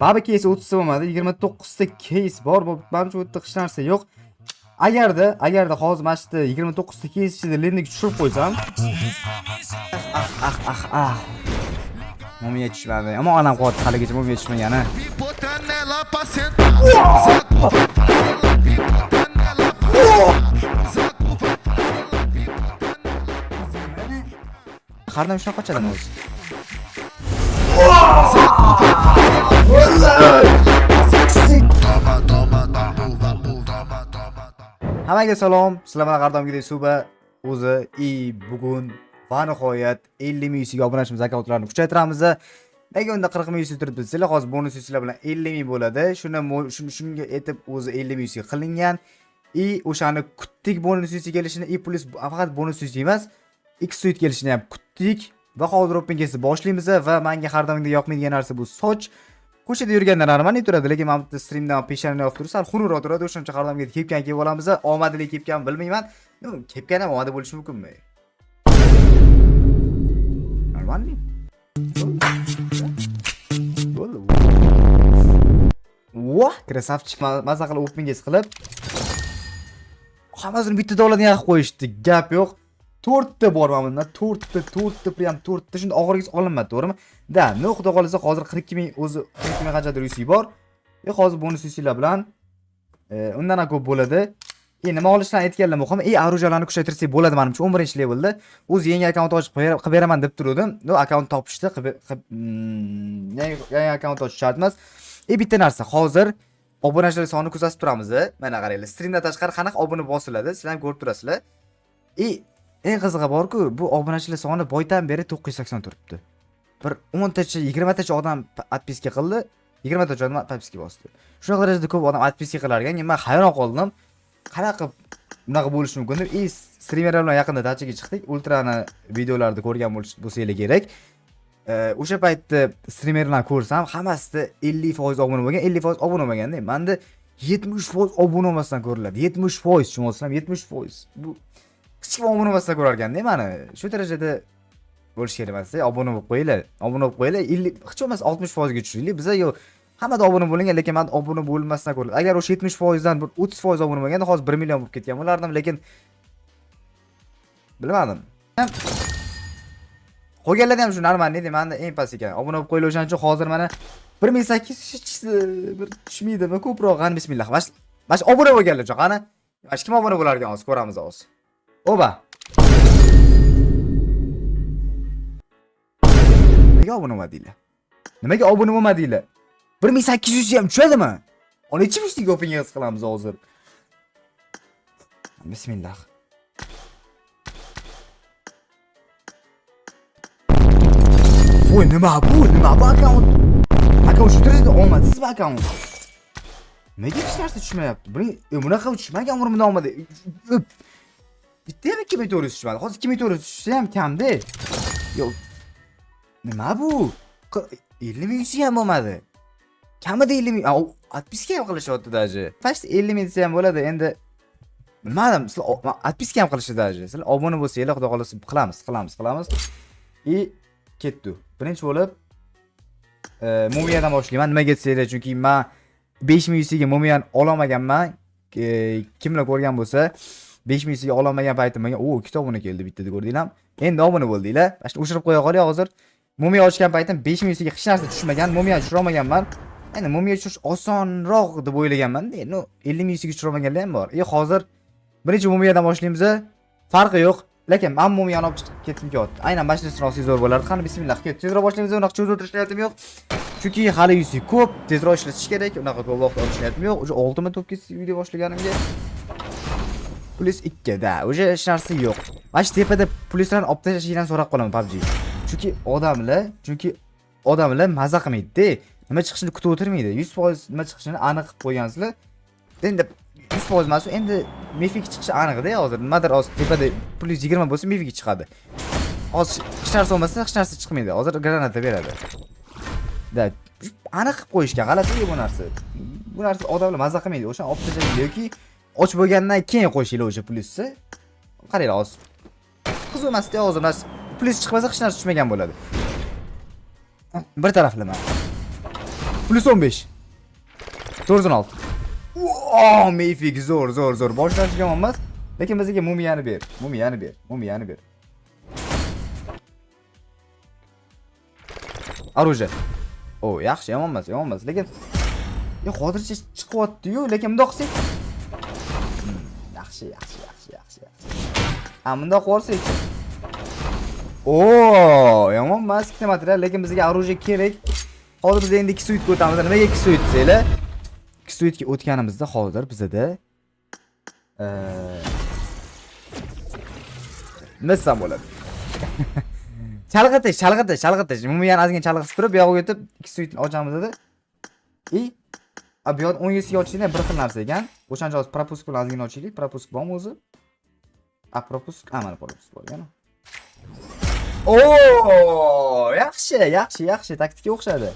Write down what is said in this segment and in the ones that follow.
Baba case 30 ta bo'lmadi, 29 ta case bor. Bu menimcha u yerda hech narsa yo'q. Agarda hozir mana shu 29 ta case ichida lendiga tushirib qo'ysam, Mumiya tushmadi. Ammo onam qoldi haligacha mumiya tushmagani. Qarnam shunaqa qochadimi o'zi? Hammaga salom. Sizlar bilan Qardomgidek Suba o'zi bugun va nihoyat 50 ming yuzga obunachimiz akkauntlarini kuchaytiramiz. Nega unda 40 ming yuz turibdi desanglar, hozir bonus sizlar bilan 50 ming bo'ladi. Shunga etib o'zi 50 ming yuzga qilingan. O'shani kutdik bonus yuz kelishini, plus faqat bonus yuz emas, X suit kelishini ham kutdik va hozir open case boshlaymiz va menga har doimgidek yoqmaydigan narsa bu soch. Ko'chada yurganda normalniy turadi, lekin men bu streamdan peshonani olib tursa, xunurroq turadi. O'shancha har doimgidek kepkan kiyib olamiz. Omadli kepkan bilmayman. Kepkan ham omadi bo'lishi mumkinmi? Normalniy. Voh, krasavchik maza qilib open case qilib hammasini bitta dollardan yaqib qo'yishdi. Gap yo'q. 4 ta bor mana bunda. 4 ta prям 4 ta. Shunda oxirgisi olinmadi, to'g'rimi? Da, no xudo qolsa hozir 42 ming o'zi 42 ming qanchadir yusi bor. Hozir bonus yusilar bilan undan ham ko'p bo'ladi. Nima olishdan aytganlar muhim, orujalarni kuchaytirsak bo'ladi menimcha 11 levelda. O'zi yangi akkaunt ochib qilib beraman deb turdim. Akkaunt topishdi, yangi akkaunt ochish shart emas. Bitta narsa, hozir obunachilar sonini kuzatib turamiz. Mana qaranglar, streamdan tashqari qanaqa obuna bosiladi, sizlar ham ko'rib turasizlar. Eng qizig'i borku, bu obunachilar soni boydan beri 980 turibdi. Bir 10 tacha, 20 tacha odam podpiska qildi, 20 tacha odam podpiska bosdi. Shunaqa darajada ko'p odam podpiska qilar ekan, men hayron qoldim. Qanaqa bunaqa bo'lishi mumkin deb, streamerlar bilan yaqinda dachaga chiqdik. Ultrani videolarida ko'rgan bo'lsanglar kerak. O'sha paytda streamerlarni ko'rsam, hammasida 50% obuna bo'lgan, 50% obuna bo'lmaganda, menda 70% obuna olmasdan ko'riladi. 70% tushunasizlar, 70%. Bu hech kim obuna olmasdan ko'rar ekanda, mana shu darajada bo'lish kerak emas. Obuna bo'lib qo'yinglar. Obuna bo'lib qo'yinglar. Hech bo'lmasa 60% ga tushiraylik. Biz yo'q hammada obuna bo'lingan, lekin men obuna bo'lmasdan ko'riladi. Agar o'sha 70% dan 30% obuna bo'lganda, hozir 1 million bo'lib ketgan bo'lardim, lekin bilmadim. Qo'yganlar ham shu normalniy edi, menda eng past ekan. Obuna bo'lib qo'yilgan uchun hozir mana 1800 bir tushmaydimi, ko'proq qani bismillah. Mana shu obuna bo'lganlar uchun qani. Mana kim obuna bo'lar ekan hozir ko'ramiz hozir. Oba. Nimaga obuna bo'lmadinglar? Nimaga obuna bo'lmadinglar? 1800 ham tushadimi? 12 mingga open case qilamiz hozir. Bismillah. Voy, nima bu akkaunt? Akkaunt shu darajada omadsiz bu akkaunt. Nega hech narsa tushmayapti? Bunaqa tushmagan umrimda omadi. Bitta ham 2400 tushmadi. Hozir 2400 tushsa ham kamda. Yo'q. Nima bu? 50 ming ham bo'lmadi. Kamida 50 ming. Odpiska ham qilishyapti daji. Faqat 50 ming ham bo'ladi. Endi bilmadim, sizlar odpiska ham qilishdi daji. Sizlar obuna bo'lsanglar, xudo xolasa qilamiz. Ketdi. Birinchi bo'lib Mumiyadan boshlayman. Nimaga desanglar, chunki men 5100 ga Mumiyani ololmaganman. Kimlar ko'rgan bo'lsa, 5100 ga ololmagan paytim menga kitobini keldi bittada ko'rdinglar. Endi obuna bo'ldinglar. Mana o'shirib qo'ya qoling hozir. Mumiya ochgan paytim 5100 ga hech narsa tushmagan, Mumiya tushira olmaganman. Endi Mumiya tushirish osonroq deb o'ylaganman-da. 50 ming ga tushira olmaganlar ham bor. Hozir birinchi Mumiyadan boshlaymiz. Farqi yo'q. Lekin men Mumiyani olib chiqib ketdim kelyapti. Aynan mashinasini olsa zo'r bo'lardi. Qani bismillah, tezroq boshlaymiz. Unaqa cho'zib o'tirishga niyatim yo'q. Chunki hali yusi ko'p, tezroq ishlatish kerak. Unaqa ko'p vaqt olishga niyatim yo'q. O'sha 6 minut o'tkazib video boshlaganimga plus 2 da. O'sha hech narsa yo'q. Mana shu tepada pluslarni olib tashlashingdan so'rab qolaman PUBG. Chunki odamlar maza qilmaydi-da. Nima chiqishini kutib o'tirmaydi. 100% nima chiqishini aniq qilib qo'ygansizlar. Endi 100% emas, endi Mifik chiqishi aniq-da hozir. Nimadir hozir tepada plus 20 bo'lsa Mifik chiqadi. Hozir hech narsa bo'lmasa hech narsa chiqmaydi. Hozir granata beradi. Da, aniq qilib qo'yishgan, g'alati bu narsa. Bu narsa odamlar maza qilmaydi. O'sha olib tashlaydi yoki och bo'lgandan keyin qo'shinglar o'sha plusni. Qaranglar hozir. Qiz emas-da hozir plus chiqmasa hech narsa tushmagan bo'ladi. Bir taraflama. Plus 15. 416. Oh, meyfik zo'r. Boshlashga yomon emas. Lekin bizga mumiyani ber. Mumiyani ber. Оружие. O, yaxshi, yomon emas. Lekin hozircha chiqyapti-yu, lekin bundoq qilsak. Yaxshi. Bundoq qilsak. Yomon emas, ikkita material, lekin bizga оружие kerak. Hozir biz endi 2 suitga o'tamiz. Nimaga 2 suit desanglar? 2 suitga o'tganimizda hozir bizda nima bo'ladi? Chalg'itish. Mumiyani ozgina chalg'itib turib, bu yoqqa o'tib 2 suitni ochamiz edi. Bu yoq 17 ga ochishdan bir xil narsa ekan. O'shanga hozir propusk bilan ozgina ochaylik. Propusk bormi o'zi? Propusk, mana propusk bor ekan. Yaxshi, taktikaga o'xshadi.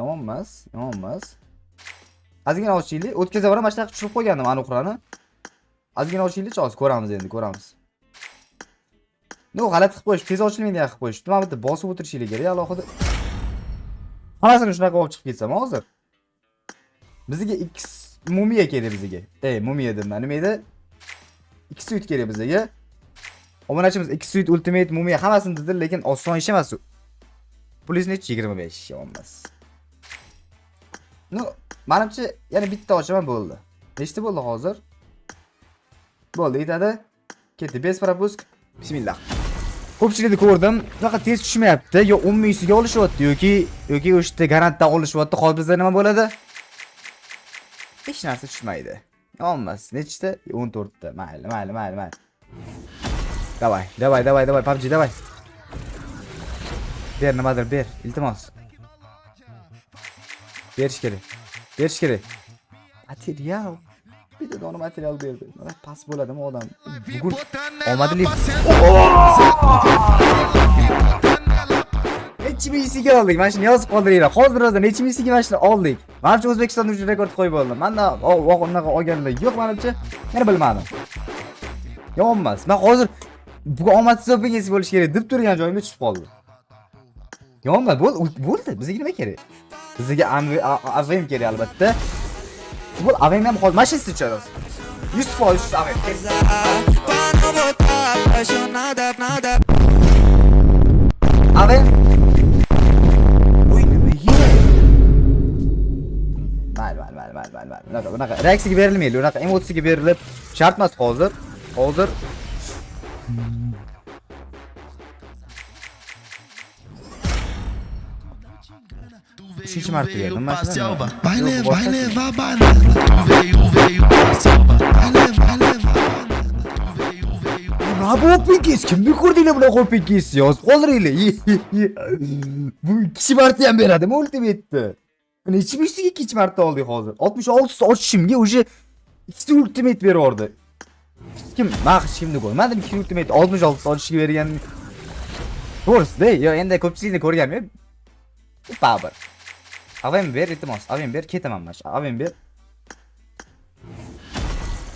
Yomon emas. Ozgina ochaylik. O'tkazaveraman, mana shunaqa tushirib qo'ygandim aniqrani. Ozgina ochaylik, hozir ko'ramiz. No, g'alati qilib qo'yish, tez ochilmaydigan qilib qo'yish. Mana bitta bosib o'tirishinglar kerak, alohida. Hammasining shunaqa olib chiqib ketsam hozir. Bizga X mumiya kerak bizga. Mumiya dedim. Nima edi? 2 suit kerak bizga. Omonachimiz 2 suit ultimate mumiya hammasini dedi, lekin oson ish emas u. Pulni 25 emas. No, menimcha yana bitta ochaman bo'ldi. Nechta bo'ldi hozir? Bo'ldi, yetadi. Ketdi, bez propusk. Bismillah. Ko'pchilikni ko'rdim. Bunaqa tez tushmayapti. Yo 10 mingsiga olishyapti yoki o'shda garantdan olishyapti. Hozir bizda nima bo'ladi? Hech narsa tushmaydi. Yommas. Nechta? 14 ta. Mayli. Давай, PUBG давай. Ber nimadir ber, iltimos. Berish kerak. Material. Bitta dona material berdi. Mana pas bo'ladimi odam? Bugun omadli. Nechi mingsiga oldik? Mana shuni yozib qoldiringlar. Hozir nechi mingsiga mana shuni oldik. Menimcha O'zbekistonda uchun rekord qo'yib oldim. Menda unaqa olganlar yo'q menimcha. Yana bilmadim. Yomon emas. Men hozir bugun omadsiz o'pingiz bo'lish kerak deb turgan joyimga tushib qoldi. Yomon emas, bo'ldi. Bizga nima kerak? Bizga AVM kerak albatta. Bu AVM ham hozir mashinasi tushadi. 100% AVM. AVM. Voy nimaga? Mayli. Bunaqa reaksiyaga berilmaydi. Bunaqa emotsiyaga berilib shart emas hozir. Üçüncü martı geldim. Baile, va banana. Veio, salva. Baile. Ne bu pekis? Kimdi kurdiyle bu ne pekis ya? Kollarıyla. Bu 2 martı beradi mi ultimate'di? Ne içmişti 2 martı oldu hozir. 66 ochishimga уже 2 ultimate berdi. Kim? Bak şimdi ko'rmadim 2 ultimate 66 ochishga bergan. To'g'risi-da, yo endi ko'pchilikni ko'rganman. Power. AVM ber, iltimos. AVM ber, ketaman mana. AVM ber.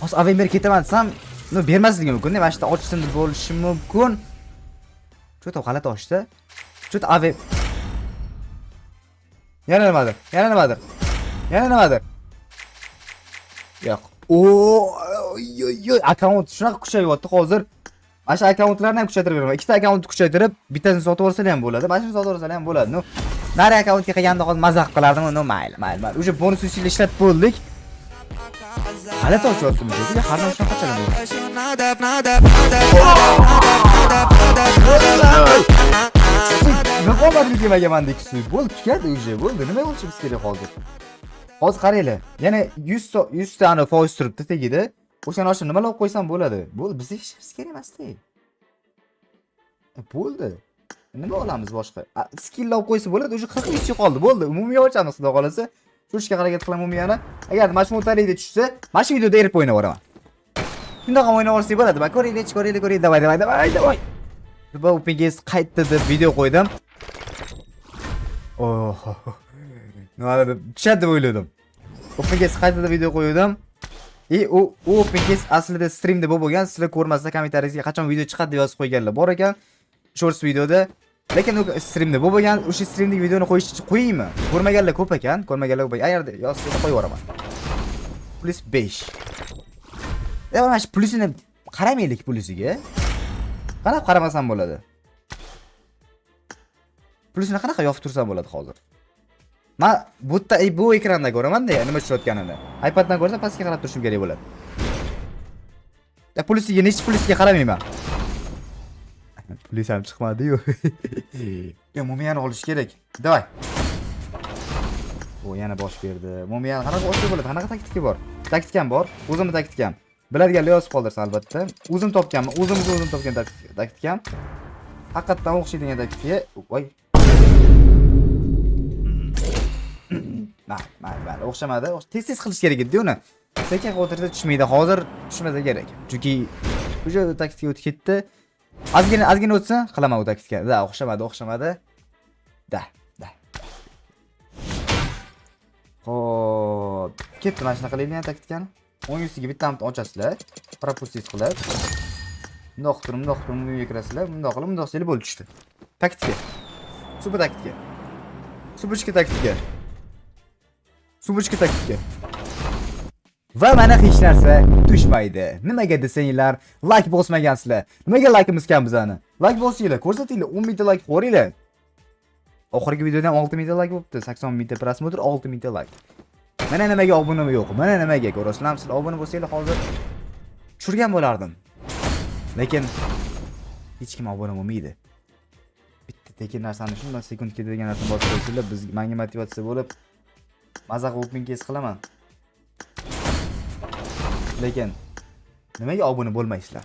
Hozir AVM ber ketaman desam, bermasligim mumkin. Mana shu ochsin deb bo'lishi mumkin. Cho'ta g'alati ochdi. Cho'ta AVM. Yana nimadir? Yo'q. Akkaunt shunaqa kuchayyapti hozir. Mana shu akkauntlarni ham kuchaytirib beraman. Ikkita akkauntni kuchaytirib, bittasini sotib olsam ham bo'ladi. Mana shuni sotib olsam ham bo'ladi. Nari akkauntga qilganda hozir mazaq qilardim. Mayli. O'sha bonus usulni ishlatib bo'ldik. G'alati ochyaptimi? Har doim shunaqa qiladi. Nima qo'ymadlik yemagan ikki bo'ldi, tugadi o'sha. Bo'ldi. Nima bo'lishimiz kerak hozir? Hozir qaranglar. Yana 100 ta foiz turibdi tegida. O'shani ochib nima olib qo'ysam bo'ladi? Bo'ldi, bizga hech narsa kerak emas-da. Bo'ldi. Nima olamiz boshqa? Skill olib qo'ysa bo'ladi, o'sha 40 ming qoldi. Bo'ldi. Umumiy ochamiz xudo qolasa. Turishga harakat qilaman umumiyani. Agar mana shu motorlikda tushsa, mana shu videoda erib o'ynayveraman. Shundoq o'ynab olsak bo'ladi. Bak, ko'raylik. Davay. Bu pingiz qaytdi deb video qo'ydim. Nima deb tushadi deb o'yladim. Pingiz qaytdi deb video qo'ydim. U pingiz aslida streamda bo'lgan. Sizlar ko'rmasdan kommentariyangizga qachon video chiqadi deb yozib qo'yganlar bor ekan. Shorts videoda Lekin u streamda bu bo'lgan o'sha streamdagi videoni qo'yaymi? Ko'rmaganlar ko'p ekan, ko'rmaganlar ko'p. Agarda yozsa qo'yib yuboraman. Plus 5. Mana shu plusini qaramaylik plusiga. Qaramasam bo'ladi. Plusini qanaqa yopib tursam bo'ladi hozir? Men bu ekranda ko'raman-da, nima ishlayotganini. iPaddan ko'rsam pastga qarab turishim kerak bo'ladi. Plusiga, nechi plusiga qaramayman. Plus ham chiqmadi-yu. Mumiyani olish kerak. Davay. O yana bosh berdi. Mumiyani qanaqa olsa bo'ladi? Qanaqa taktika bor? Taktikam bor. O'zimni taktikam. Biladiganlar yozib qoldirsin albatta. O'zim topganman. O'zim topgan taktikam. Haqiqatan o'xshaydigan taktika. Voy. Mayli, o'xshamadi. Tez qilish kerak edi uni. Sekin o'tirsa tushmaydi. Hozir tushmasa kerak. Chunki o'sha taktika o'tib ketdi. Ozgina o'tsa qilaman u taktika. Da, o'xshamadi. Da. Xo'p, ketdi mana shunaqa qilaylik taktikani. 10 yusiga bittamni ochasizlar. Propustit qilib. Bundoq turib, bunga kirasizlar. Bundoq qilib, bundoq silib bo'lib tushdi. Taktika. Super taktika. Subuchka taktika. Va mana hech narsa tushmaydi. Nimaga desanglar, like bosmagansizlar. Nimaga likeimiz kam bizani? Like bosinglar, ko'rsatinglar, 10 ming like qo'ringlar. Oxirgi videoda ham 6 ming like bo'libdi, 80 ming prosmotr, 6 ming like. Mana nimaga obuna yo'q? Mana nimaga ko'rasizlar, sizlar obuna bo'lsanglar hozir tushirgan bo'lardim. Lekin hech kim obuna bo'lmaydi. Bitta tekin narsani shundan sekund ketadigan narsani bosib qo'ysanglar, menga motivatsiya bo'lib maza qilib kes qilaman. Lekin nimaga obuna bo'lmaysizlar?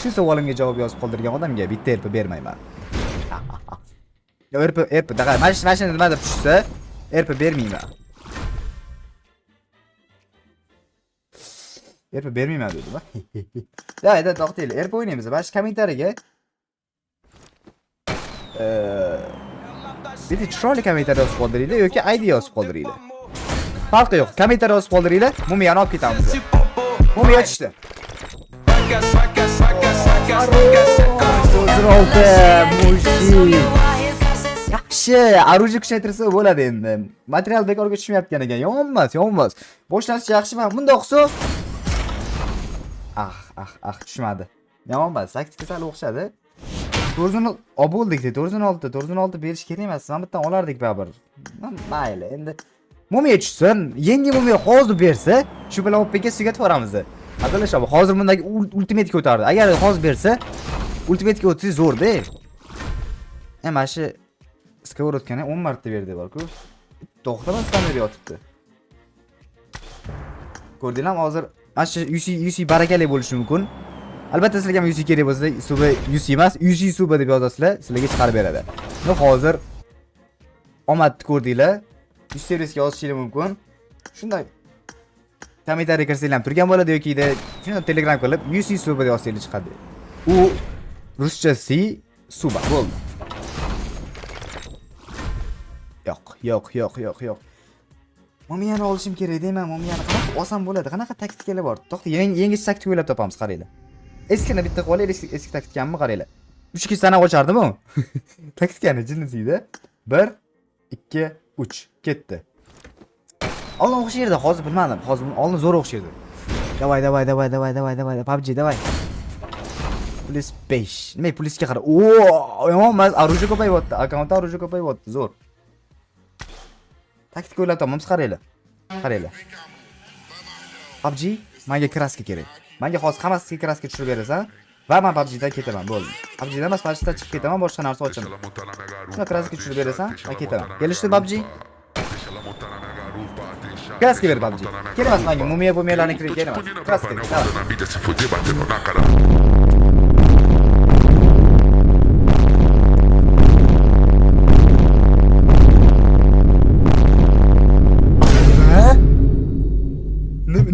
Shu savolimga javob yozib qoldirgan odamga bitta erpa bermayman. Erpa, daqa, mashina nima deb tushsa, erpa bermayman. Erpa bermayman dedim ha. Dayda to'xtaylik, erpa o'ynaymiz. Mana shu kommentariyaga bitta chiroyli kommentariy yozib qoldiringlar yoki ID yozib qoldiringlar. Farqi yo'q. Kommentariy yozib qoldiringlar, mumiyani olib ketamiz. Mumiya tushdi. Yaxshi, оружие kuchaytirsa bo'ladi endi. Material bekorga tushmayotgan ekan. Yonmas. Boshlanish yaxshi va bundoq qilsa tushmadi. Yonmas, taktika sal o'xshadi. 4'uni olib bo'ldik, 416 berish kerak emas. Men bittan olardik baribir. Mayli, endi mumiya tushsin. Yangi mumiya hozir bersa, shu bilan OPga sugatib boramiz. Adalashab, hozir bundagi ultimate'ga o'tardi. Agar hozir bersa, ultimate'ga o'tsa zo'r-da. Mana shu skоворodkani 10 marta berdi bor-ku. To'xtamasdan beri yotibdi. Ko'rdinglarmi, hozir mana shu UC barakali bo'lishi mumkin. Albatta sizlarga ham UC kerak bo'lsa, suba UC emas, UC suba deb yozasizlar, sizlarga chiqarib beradi. Hozir omadni ko'rdinglar. Ish servisiga yozishingiz mumkin. Shunday kommentariy kirsanglar ham turgan bo'ladi yoki shuni Telegram qilib UC suba deb yozsangiz chiqadi. U ruscha C suba bo'ldi. Yo'q. Mumiyani olishim kerak deyman. Mumiyani qanaqa oson bo'ladi? Qanaqa taktikalar bor? To'xta, yangi taktika o'ylab topamiz, qaranglar. Eskini bitta qilib olaylik, eski taktikamni qaranglar. 3 kez sana ochardim-ku. Taktikani jinnizida. 1 2 3 ketdi. Oldin o'xshaydi, hozir bilmadim. Hozir oldin zo'r o'xshaydi. Davay. PUBG davay. Plus 5. Nima plusga qara? Yomon emas, оружие ko'payyapti. Akkauntda оружие ko'payyapti, zo'r. Taktika o'ylab topamiz, qaranglar. PUBG menga kraska kerak. Menga hozir hammasiga kraska tushirib berasan va men PUBG dan ketaman, bo'ldi. PUBG dan emas, Flashdan chiqib ketaman, boshqa narsa ochaman. Shuna kraska tushirib berasan va ketaman. Kelishdi PUBG? Kraska ber PUBG. Kerak emas menga, mumiyalarni kerak emas. Kraska.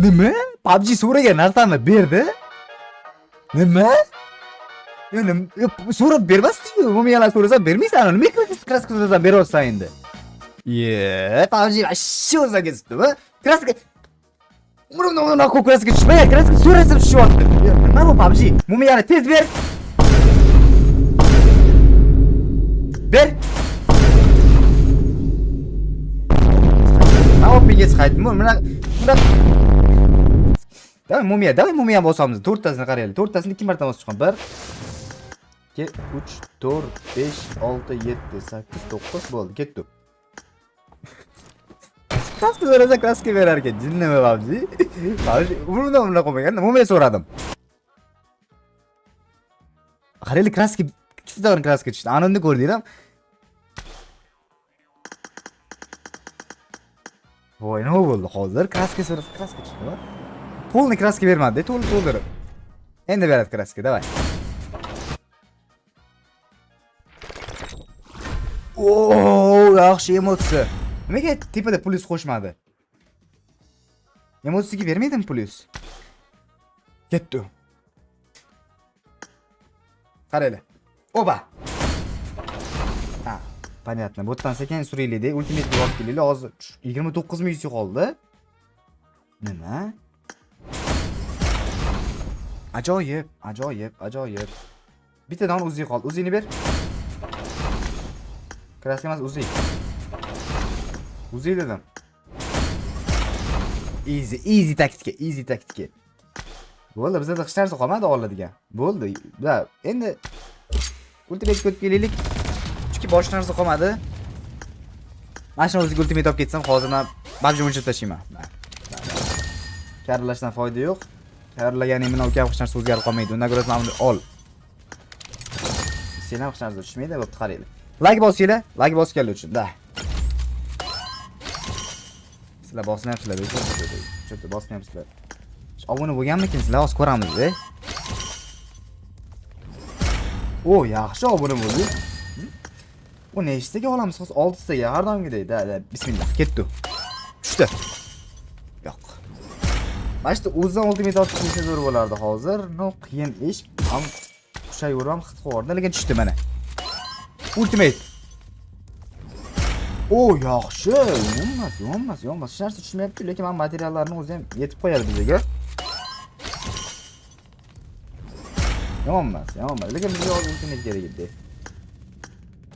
Nima? PUBG so'ragan narsani berdi? Nima? So'rab bermasdi-ku. Mumiyalar so'rasa bermaysan, nima kraska so'rasan berolsan endi. PUBG shu o'zaga ketdi-ku. Kraska umrimda ko'p kraska tushmagan, kraska so'rasa tushyapti. Nima bu PUBG? Mumiyani tez ber. Ber. Opinga chiqaydi. Buna Davay mumiya bosamiz. 4 tasini qaraylik. 4 tasini 2 marta bosib chiqam. 1 2 3 4 5 6 7 8 9 bo'ldi. Ketdi. Kraska so'rasa kraska berar ekan. Jinnimi babji? Bundan qo'ymagan. Mumiya so'radim. Qaraylik kraska ikkitadan kraska tushdi. Anonni ko'rdinglar. Voy, nima bo'ldi hozir? Kraska so'rasa kraska chiqdi. Polni kraska bermadi, to'ldirib. Endi beradi kraska, davay. Oo, yaxshi emotsiya. Nimaga tepada plus qo'shmadi? Emotsiyaga bermaydimi plus? Ketdi. Qaraylar. Oba. Ha, понятно. Botdan sekin suraylik-da, ultimate olib kelaylik. Hozir 29 ming qoldi. Nima? Ajoyib. Bittadan Uzi qoldi. Uzini ber. Kraska emas, Uzi dedim. Easy taktika. Bo'ldi, bizda hech narsa qolmadi oladigan. Bo'ldi. Da, endi ultimate ko'p kelaylik. Chunki boshqa narsa qolmadi. Mashina o'ziga ultimate olib ketsam, hozir men babji o'chirib tashlayman. Karlashdan foyda yo'q. Tayyorlaganing bilan o'ka hech narsa o'zgarib qolmaydi. Undan ko'ra mana buni ol. Sen ham hech narsa tushmaydi, bo'pti qaraylik. Like bosinglar, like bosganlar uchun. Da. Sizlar bosmayapsizlar, cho'ta bosmayapsizlar. Obuna bo'lganmikinsizlar? Hozir ko'ramiz-da. O, yaxshi obuna bo'ldi. Bu nechtaga olamiz? Hozir 6 taga, har doimgidek. Da, bismillah, ketdi. Tushdi. Yo'q. Mana shu o'zidan ultimate olib chiqishga zo'r bo'lardi hozir. No, qiyin ish. Ham qushayveram, xitxo'rda, lekin tushdi mana. Ultimate. O, yaxshi. Yonmas. Hech narsa tushmayapti, lekin men materiallarni o'zi ham yetib qo'yadi bizga. Yonmas. Lekin bizga hozir ultimate kerak edi.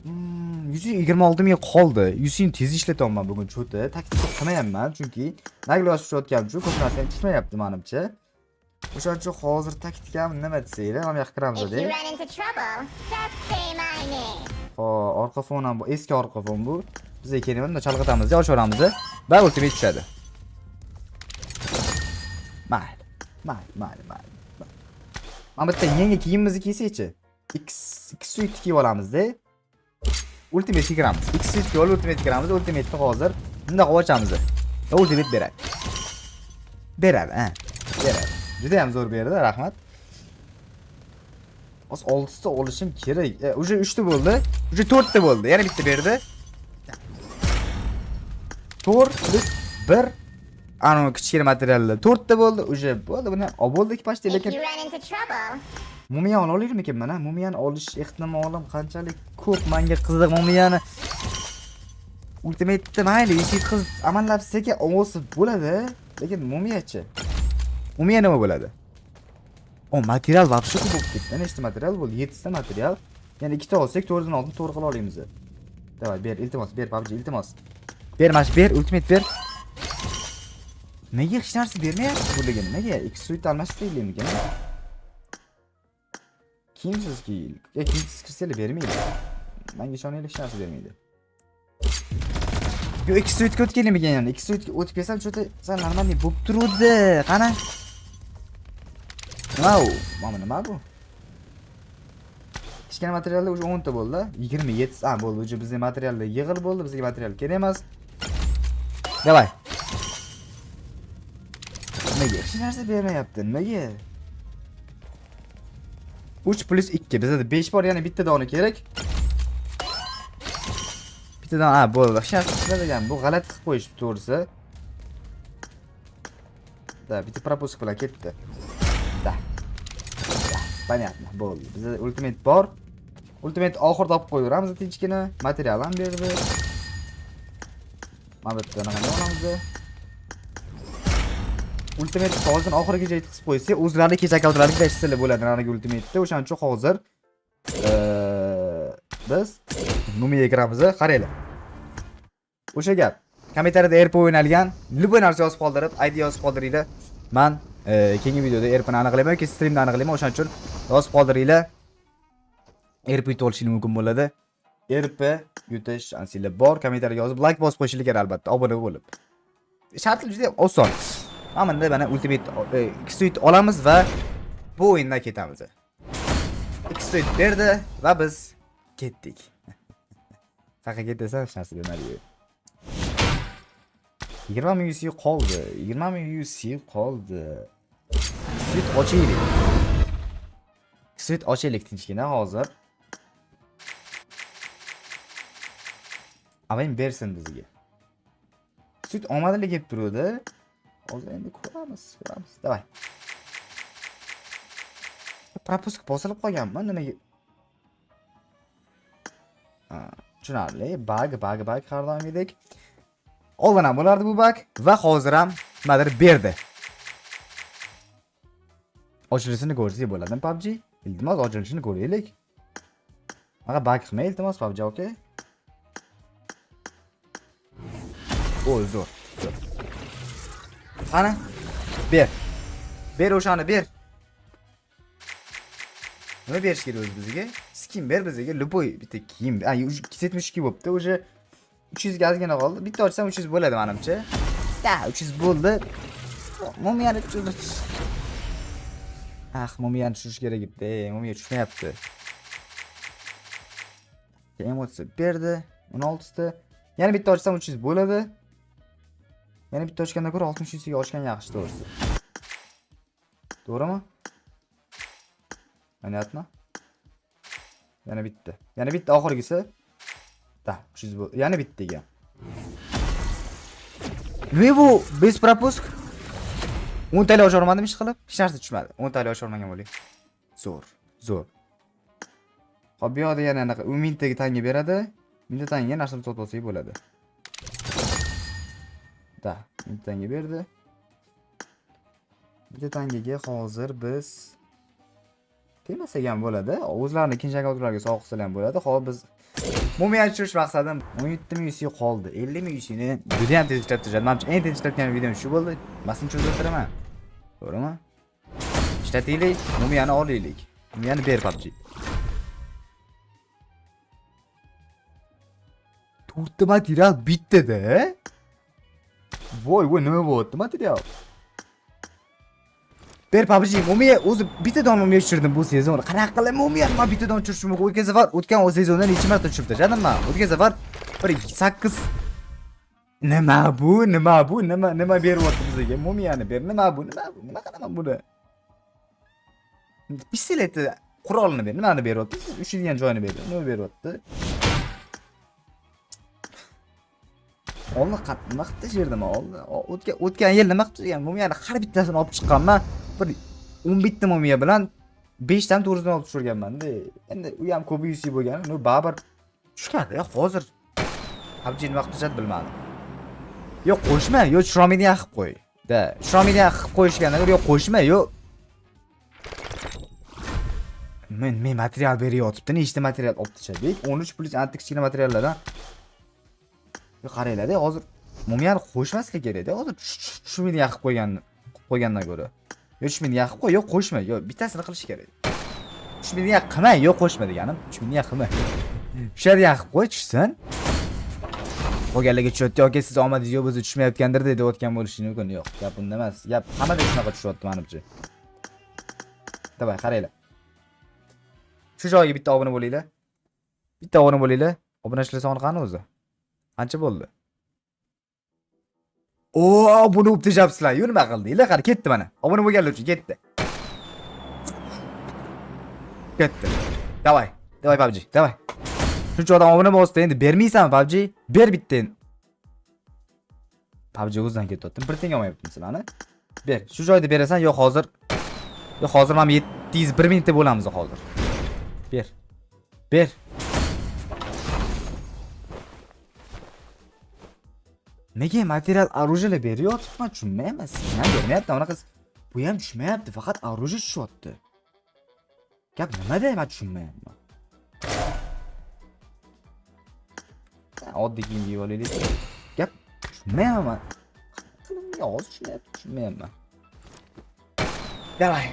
126 ming qoldi. 100 ming tez ishlatyapman bugun cho'ta. Taktika qilmayapman chunki naglashib tushayotganim uchun ko'p narsa ham tushmayapti menimcha. O'shaning uchun hozir taktikam nima desanglar, ham yoqib kiramiz-da. Orqa fon ham bu, eski orqa fon bu. Bizga kerak endi chalg'itamiz, ochaveramiz va ultimate tushadi. Mayli. Mana bitta yangi kiyimimizni kiysak-chi. X suit kiyib olamiz-da. Ultimate kiramiz. X suit olib ultimate kiramiz. Ultimate'ni hozir bunda ochamiz. Va ultimate beradi, ha. Beradi. Juda ham zo'r berdi, rahmat. Hozir 6 ta olishim kerak. Uje 3 ta bo'ldi. Uje 4 ta bo'ldi. Yana bitta berdi. 4 plus 1 ana kichkina materiallar 4 ta bo'ldi. Uje bo'ldi. Buni olib ekipajda, lekin mumiyani olaylikmi mana? Mumiyani olish ehtimolim qanchalik ko'p? Menga qiziq mumiyani. Ultimate'da mayli, yigit qiz amallab sekin olsa bo'ladi, lekin mumiyachi. Mumiya nima bo'ladi? O, material вообще ko'p bo'lib ketdi. Nechta material bo'ldi? 7 ta material. Ya'ni 2 ta olsak 4 dan oldin to'g'ri qila olamiz. Davay, ber, iltimos, ber, PUBG, iltimos. Ber, ultimate ber. Nega hech narsa bermayapti buligini? Nega? X suit almashtiraylikmi ekan? Kimsizki, kimsiz kirsanglar bermaydi. Menga ishoninglar, hech narsa bermaydi. Yo, X suitga o'tib kelaymikan yana. X suitga o'tib kelsam, cho'ta sal normalniy bo'lib turuvdi. Qani? Nima bu? Kichkina materiallar уже 10 ta bo'ldi. 27 ta bo'ldi. Уже bizning materiallar yig'ilib bo'ldi. Bizga material kerak emas. Davay. Nega hech narsa bermayapti? Nimaga? 3 plus 2. Bizda 5 bor, ya'ni bitta dona kerak. Bittadan bo'ldi. Hech narsa qiladigan. Bu g'alati qilib qo'yishdi to'g'risi. Da, bitta propusк bilan ketdi. Da. Понятно, bo'ldi. Bizda ultimate bor. Ultimate oxirida olib qo'yaveramiz tinchgina. Material ham berdi. Mana bu yerda nima olamiz? Ultimate hozir oxirigacha yetkazib qo'ysa, o'zlari kecha kaldralariga ishlasalar bo'ladi. Mana ultimate'da o'shaning uchun hozir biz Mumiyaga kiramiz, qaranglar. O'sha gap. Kommentariyada ERP o'ynalgan, любой narsa yozib qoldirib, ID yozib qoldiringlar. Men keyingi videoda ERPni aniqlayman yoki streamni aniqlayman. O'shaning uchun yozib qoldiringlar. ERP yutib olishingiz mumkin bo'ladi. ERP yutish shansinglar bor. Kommentariyaga yozib, like bosib qo'yishingiz kerak albatta, obuna bo'lib. Shartli juda oson. Mana ultimate X-Suite olamiz va bu o'yindan ketamiz. X-Suite berdi va biz ketdik. Haqiqat desam hech narsa demadi. 20 UC qoldi. 20 UC qoldi. X-Suite ochaylik. X-Suite ochaylik tinchgina hozir. Avayim bersin bizga. X-Suite omadli kelib turadi. Hozir endi ko'ramiz. Davay. Propusk bosilib qolganman, nimaga? Tushunarli. Bug har doimgidek. Oldin ham bo'lardi bu bug va hozir ham nimadir berdi. Ochilishini ko'rsak bo'ladimi PUBG? Iltimos ochilishini ko'raylik. Mana bug qilmay iltimos PUBG, okey? Zo'r. Qani? Ber o'shani ber. Nima berish kerak o'zi bizga? Skin ber bizga, любой bitta kiyim. 272 bo'pti, o'sha 300 ga ozgina qoldi. Bitta ochsam 300 bo'ladi menimcha. Da, 300 bo'ldi. Mumiyani tushirish. Mumiyani tushirish kerak edi. Mumiya tushmayapti. Emotsiya berdi. 16 ta. Yana bitta ochsam 300 bo'ladi. Yana bitta ochgandan ko'ra 60 ga ochgan yaxshi to'g'risi. To'g'rimi? Понятно? Yana bitta oxirgisi. Da, 300 bo'ldi. Yana bitta ekan. Nima bu? Bez propusk. 10 TL ochormadim ish qilib, hech narsa tushmadi. 10 TL ochormagan bo'ling. Zo'r. Xo'p, bu yoqda yana anaqa 1000 taga tanga beradi. 1000 tanga narsani sotib olsak bo'ladi. Da, 1000 tanga berdi. 1000 tangaga hozir biz kelmasak ham bo'ladi. O'zlarini ikinchi akkauntlarga sovg'a qilsalar ham bo'ladi. Xo'p, biz mumiyani tushirish maqsadim 17 UC qoldi. 50 UCni juda ham tez ishlab turadi. Menimcha eng tez ishlatgan videom shu bo'ldi. Masin cho'zib turaman. To'g'rimi? Ishlataylik, mumiyani olaylik. Mumiyani ber PUBG. 4 ta material bittada. Voy, nima bo'lyapti material? Ber PUBG, mumiya o'zi bittadan mumiya tushirdim bu sezon. Qanaqa qilib mumiya men bittadan tushirishim mumkin? O'tgan safar o'tgan sezonda necha marta tushirib tashladim men. O'tgan safar bir 8 nima beryapti bizga? Mumiyani ber. Nima qilaman buni? Pistoletni qurolini ber. Nimani beryapti? Ushlaydigan joyini ber. Nima beryapti? Nima qilib tashirdim o'tgan yil nima qilib turgan mumiyani har bittasini olib chiqqanman. Bir 10 bitta mumiya bilan 5 tadan 4 dan olib tushirganman-da. Endi u ham ko'p UC bo'lgani, baribir tushadi. Hozir PUBG nima qilib tashadi bilmadim. Yo'q, qo'shma, yo'q Shromidiya qilib qo'y. Da, Shromidiya qilib qo'yishgandan ko'ra yo'q qo'shma, yo'q. Men material beryapti. Nechta material olib tashadik? 13 plus ancha kichkina materiallardan. Qaranglar-da, hozir mumiyani qo'shmaslik kerak-da. Hozir Shromidiya qilib qo'ygandan ko'ra. Yo'q, 3000 qilib qo'y, yo'q qo'shma, yo'q bittasini qilish kerak. 3000 qilmay, yo'q qo'shma deganim. 3000 qilmay. Shariya qilib qo'y, tushsin. Qolganlarga tushyapti yoki siz omadingiz yo'q, bizni tushmayotgandir deb o'tgan bo'lishi mumkin. Yo'q, gap bunda emas. Gap hammada shunaqa tushyapti menimcha. Davay, qaranglar. Shu joyga bitta obuna bo'linglar. Obunachilar soni qani o'zi? Qancha bo'ldi? Buni o'p tejabsizlar. Yu nima qildinglar? Qara ketdi mana. Obuna bo'lganlar uchun ketdi. Davay PUBG, davay. Shuncha odam obuna bo'lsa endi bermaysanmi PUBG? Ber bitta endi. PUBG o'zidan ketyapti. Bir teng olmayaptimi sizlarni? Ber. Shu joyda berasan, yo'q hozir. Yo'q hozir mana 701 mingta bo'lamiz hozir. Ber. Nega material оружие beryapti? Men tushunmayman. Sizdan bermayapti, unaqa. Bu ham tushmayapti, faqat оружие tushyapti. Gap nimada? Men tushunmayapman. Oddiy kiyim kiyib olaylik. Gap tushunmayapman. Qilimga hozir tushunmayapman. Davay.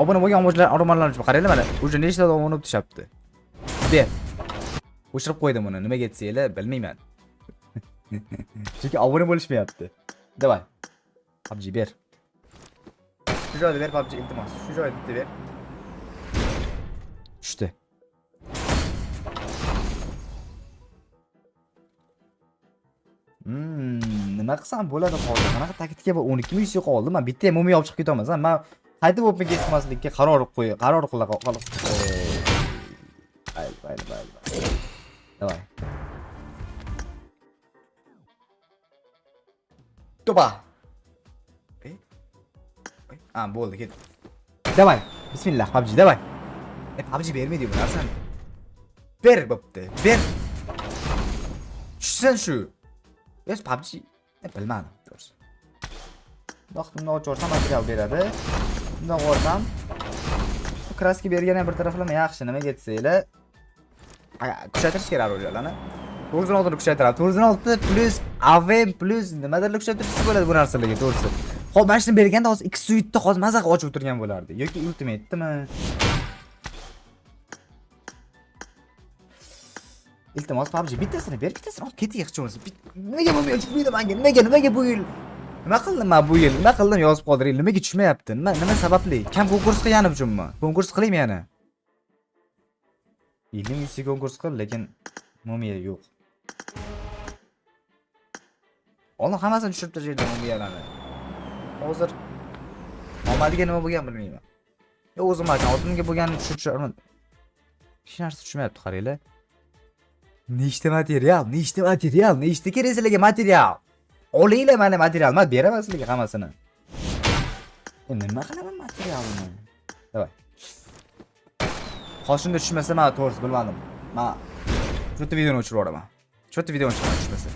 Obuna bo'lgan odamlar uchun qaranglar mana. O'sha nechta odam o'nib tushibdi. Ber. O'chirib qo'ydim uni. Nimaga aytsanglar bilmayman. Chunki obuna bo'lishmayapti. Davay. PUBG ber. Shu joyda ber PUBG iltimos. Shu joyda bitta ber. Tushdi. Nima qilsam bo'ladi hozir? Qanaqa taktika bor? 12 ming yo'q qoldi. Men bitta ham umumiy olib chiqib keta olmasam, men qaytib open kesmaslikka qaror qila qolib. Bayli. Davay. Topa. Bo'ldi, ket. Davay. Bismillah, PUBG davay. PUBG bermaydi bu narsa. Ber bo'pti. Ber. Tushsin shu. Biz PUBG bilmadim to'g'risi. Vaqtimni o'chirsam material beradi. Bundan qo'rsam kraska bergan ham bir taraflama yaxshi, nimaga aytsanglar. Kuchaytirish kerak o'jarlarni. 96 ni kuchaytiradi. 96 plus AVM plus nimadir kuchaytirishsa bo'ladi bu narsalarga to'g'risi. Xo'p, mana shuni berganda hozir 2 suitni hozir mazaga ochib o'tirgan bo'lardi yoki ultimate'dimi? Iltimos PUBG bittasini ber, bittasini olib keting hech bo'lmasa. Nimaga bu yil tushmaydi menga? Nimaga bu yil? Nima qildim men bu yil? Nima qildim yozib qoldiring. Nimaga tushmayapti? Nima sababli? Kam konkurs qilganim uchunmi? Konkurs qilaymi yana? Yilning uysi konkurs qil, lekin mumiya yo'q. Olim hammasini tushirib tashladi mumiyalarni. Hozir omadiga nima bo'lgan bilmayman. Yo o'zim aytgan, oldimga bo'lgan tushirishim. Hech narsa tushmayapti, qaranglar. Nechta material, nechta kerak sizlarga material? Olinglar mana material, men beraman sizlarga hammasini. Nima qilaman materialni? Davay. Qoshimda tushmasa men to'g'risi bilmadim. Men shu yerda videoni o'chirib yuboraman. Shu yerda videoni tushmasa.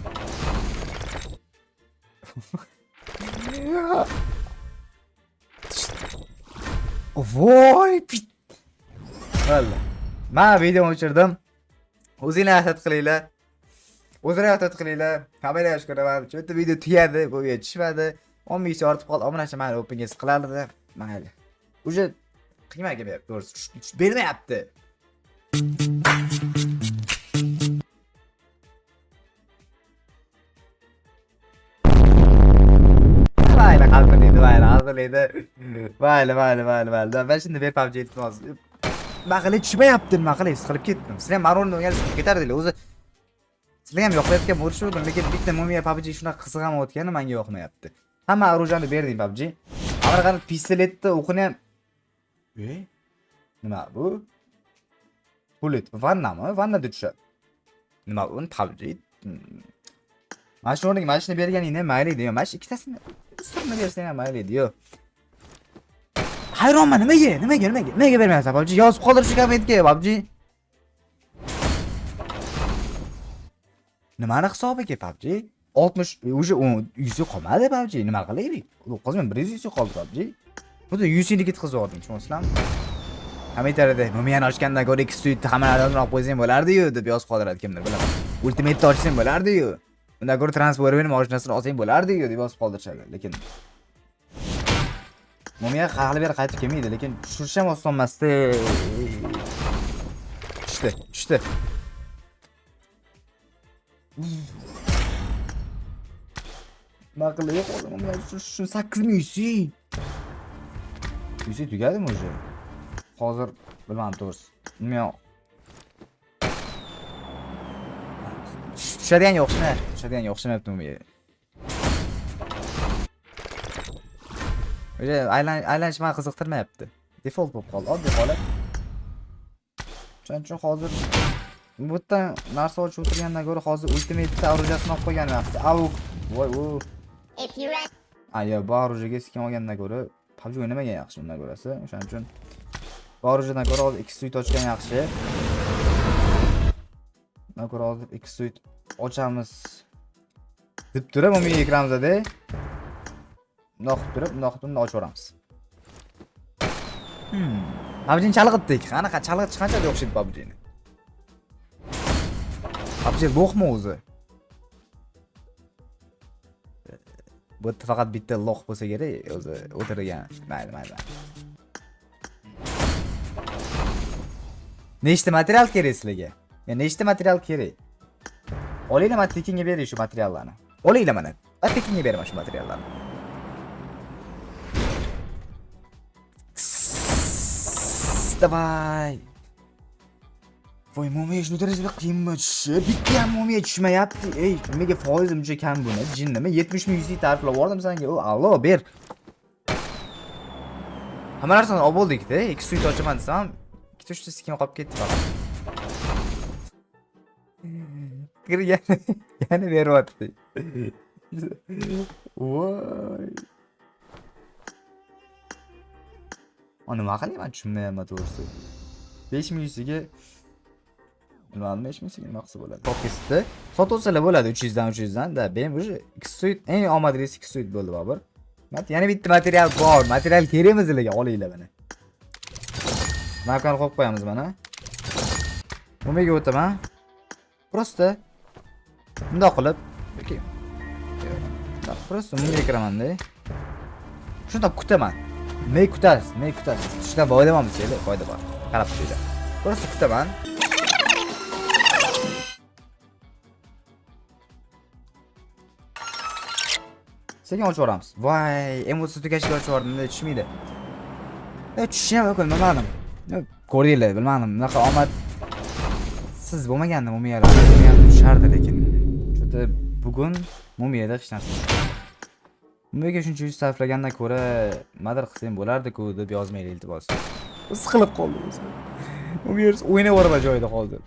Voy, pit. Valla. Men videoni o'chirdim. O'zinglar hasad qilinglar. Kameraga ko'raman. Shu yerda video tugadi, bu yerga tushmadi. 10 ming ortib qoldi. Obunachi meni openga qilardi. Mayli. Uje qiymaga berib, to'g'risi bermayapti. Mayli, qalqillaydi. Mayli. Ben şimdi bir PUBG iltimos. Maqli tushmayapti, nima qilay, siqilib ketdim. Sizlar ham maronni o'ynaysiz, ketardinglar. O'zi sizlar ham yoqmayotgan bo'lishuvdim, lekin bitta mumiya PUBG shunaqa qiziqamayotgani menga yoqmayapti. Hamma orujani berdim PUBG. Amarqani pistoletni o'qini ham nima bu? Bullet vannada tushadi. Nima bu? PUBG. Mana shu o'rniga mashina berganingni mayli edi. Mana shu ikkitasini sirni bersang ham mayli edi. Hayronman, nimaga bermayapsan PUBG? Yozib qoldirish kommentga PUBG. Nimani hisobiga PUBG? 60 уже 100 qolmadi PUBG. Nima qilaylik? 9100 qoldi PUBG. Bunda 100 ni ketkazib yubordim, tushunasizlarmi? Kommentariyada mumiyani ochgandan ko'ra 2 suitni hammalardan ozroq qo'ysang bo'lardi-yu deb yozib qoldiradi kimdir, bilaman. Ultimate'ni ochsang bo'lardi-yu. Undan ko'ra Transformer'ning mashinasini olsang bo'lardi-yu deb yozib qoldirishadi, lekin mumiya hali beri qaytib kelmaydi, lekin tushirish ham oson emasdi. Tushdi. Maqli yo'q oldim, men shu 8100. 100 tugadimi o'zi? Hozir bilmadim to'g'risi. Men tushadigan yo'qshini mumiya. O'zi aylanish meni qiziqtirmayapti. Default bo'lib qoldi, oddiy holat. Shuning uchun hozir bu yerdan narsa ochib o'tirgandan ko'ra hozir ultimate'da orujasini olib qo'ygan yaxshi. Voy. Ayo, bu orujaga skin olgandan ko'ra PUBG o'ynamagan yaxshi undan ko'rasi. O'shaning uchun bu orujadan ko'ra hozir 2 suit ochgan yaxshi. Undan ko'ra hozir 2 suit ochamiz deb turib, umumiy ekranimizda bundoq turib ochaveramiz. PUBG'ni chalg'itdik. Qanaqa chalg'itish qanchaga o'xshaydi PUBG'ni? PUBG lo'qmi o'zi? Bu yerda faqat bitta loq bo'lsa kerak, o'zi o'tirgan. Mayli. Nechta material kerak sizlarga? Nechta material kerak? Olinglar, men tekinga bering shu materiallarni. Olinglar mana. Men tekinga beraman shu materiallarni. Davay. Voy, mumiya shu darajada qiynmi tushib, bitta ham mumiya tushmayapti. Ey, nimaga foizim juda kam buni? Jinnimi? 70 ming yuzlik tariflab yubordim senga. O, allo, ber. Hamma narsani olib oldik-da. 2 suit ochaman desam, 2-3 ta skin qolib ketdi faqat. Yana beryapti. Voy. Nima qilayman tushunmayapman to'g'risi. 5100 ga bilmadim, 5000 ga nima qilsa bo'ladi. Fokusda sotuvsalar bo'ladi 300 dan 300 dan da. Men уже 2 suit eng omadlisi 2 suit bo'ldi baribir. Yana bitta material bor. Material kerakmi sizlarga? Olinglar mana. Markani qo'yib qo'yamiz mana. Nimaga o'taman? Prosta bundoq qilib, okey. Prosta bunga kiraman-da. Shunday kutaman. Ney kutasiz? Shundan foyda bormi sizlar? Foyda bor. Qarab turinglar. Prosta kutaman. Sekin ochib yuboramiz. Voy, emotsiya tugashga ochib yubordim-da, tushmaydi. Tushishim mumkin, bilmadim. Ko'rdinglar, bilmadim. Bunaqa omad siz bo'lmaganda mumiyalar tushardi, lekin juda bugun mumiyada hech narsa. Mumiyaga shuncha yuz sarflagandan ko'ra nimadir qilsam bo'lardi-ku deb yozmaylik iltimos. Siqilib qoldi o'zi. Mumiya o'ynab yuboradi joyida hozir.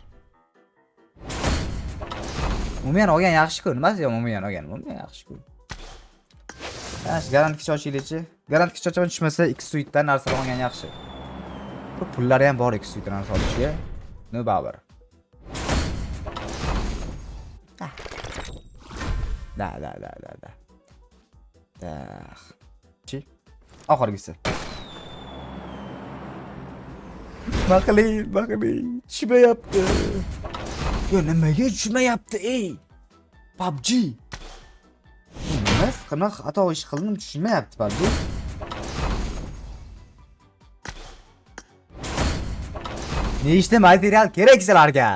Mumiyani olgan yaxshi-ku, nimasi yo'q mumiyani olgan? Mumiya yaxshi-ku. Garantkicha ochinglar-chi. Garantkicha ochaman tushmasa 2 suitdan narsa olgan yaxshi. Bu pullari ham bor 2 suitdan narsa olishga. No baribir. Da. Chi? Oxirgisi. Baqili. Tushmayapti. Yo, nimaga tushmayapti, ey? PUBG. Qanaqa xato ish qildim tushmayapti PUBG. Nechta material kerak sizlarga?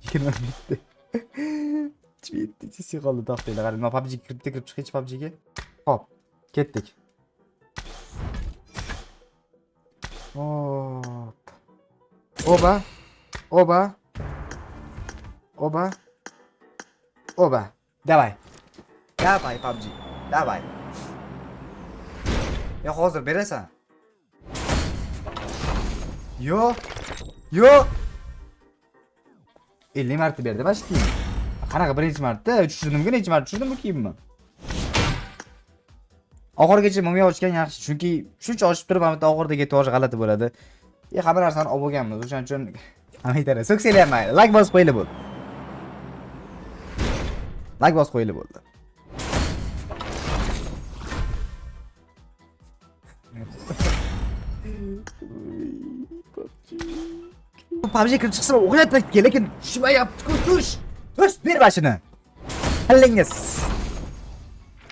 20 bitta. Bitta sesi qoldi taxtaylar. Qarang, men PUBG kirib chiqib PUBG ga. Hop, ketdik. Hop. Oba. Давай PUBG. Давай. Ya hozir berasan. Yo. 50 marta berdi mana shu kiyim. Qanaqa birinchi marta tushirdim-ku, necha marta tushirdim bu kiyimni. Oxirgacha mumiya ochgan yaxshi, chunki shuncha ochib turib, hamma oxirida ketib g'alati bo'ladi. Hamma narsani olib bo'lganmiz, o'shaning uchun amaytara. So'ksanglar ham mayli. Like bosib qo'yinglar bo'ldi. Like bosib qo'yinglar bo'ldi. PUBG kirib chiqsa o'g'latmakka, lekin tushmayapti-ku, tush ber bashini. Hallingiz.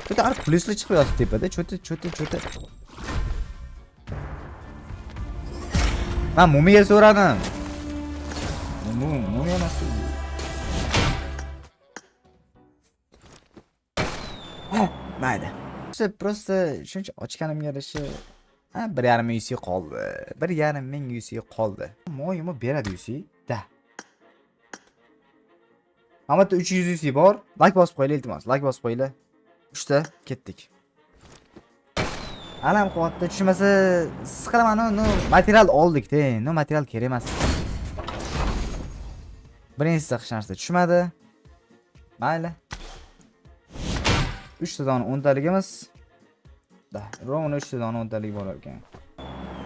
Juda ar plyuslar chiqib yotibdi tepada, cho'ti. Men mumiya so'radim. Mumiya emas. Mayli. Просто shuncha ochganimga yarasha 1,5 ming UC qoldi. 1,5 ming UC qoldi. Mo'yimi beradi UC da. Amatda 300 UC bor. Like bosib qo'yinglar iltimos. Like bosib qo'yinglar. 3 ta ketdik. Alam qilyapti. Tushmasa siqilaman, no material oldik-da. No material kerak emas. Birinchisi hech narsa tushmadi. Mayli. 3 ta dona 10 taligimiz. Da, rovna 3 ta dona 10 talik bor ekan.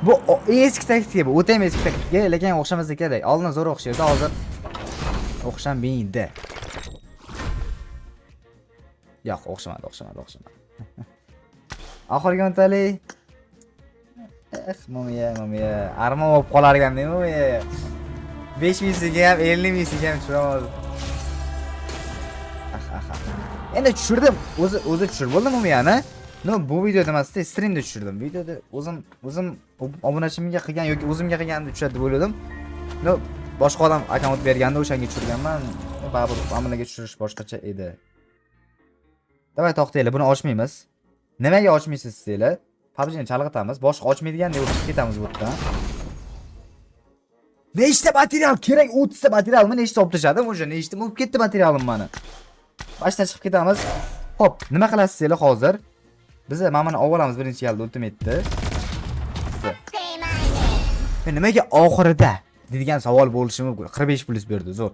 Bu eski taktika bu, o'ta eski taktika, lekin o'xshamas ekan-da. Oldin zo'r o'xshardi, hozir o'xshamaydi. Yo'q, o'xshamadi. Oxirgi 10 talik. Mumiya. Armon olib qolar ekan-da, mumiya. 5 mingsiga ham 50 mingsiga ham tushira oldim. Endi tushirdim. O'zi tushirib bo'ldim Mumiyani. No, bu videoda emasda, streamda tushirdim. Videoda o'zim obunachimga qilgan yoki o'zimga qilganimni tushiradi deb o'yladim. No, boshqa odam akkaunt berganda o'shanga tushirganman. Baribir amalaga tushirish boshqacha edi. Davay to'xtaylik, buni ochmaymiz. Nimaga ochmaysiz sizlar? PUBG'ni chalg'itamiz. Boshqa ochmaydiganda o'tib ketamiz bu yerdan. Nechta material kerak? 30 ta materialmi? Nechta olib tashladim o'sha? Nechta bo'lib ketdi materialim meni? Boshdan chiqib ketamiz. Xo'p, nima qilasiz sizlar hozir? Biz mana olamiz birinchi galda ultimatni. Nimaga oxirida degan savol bo'lishi mumkin. 45 plyus berdi, zo'r.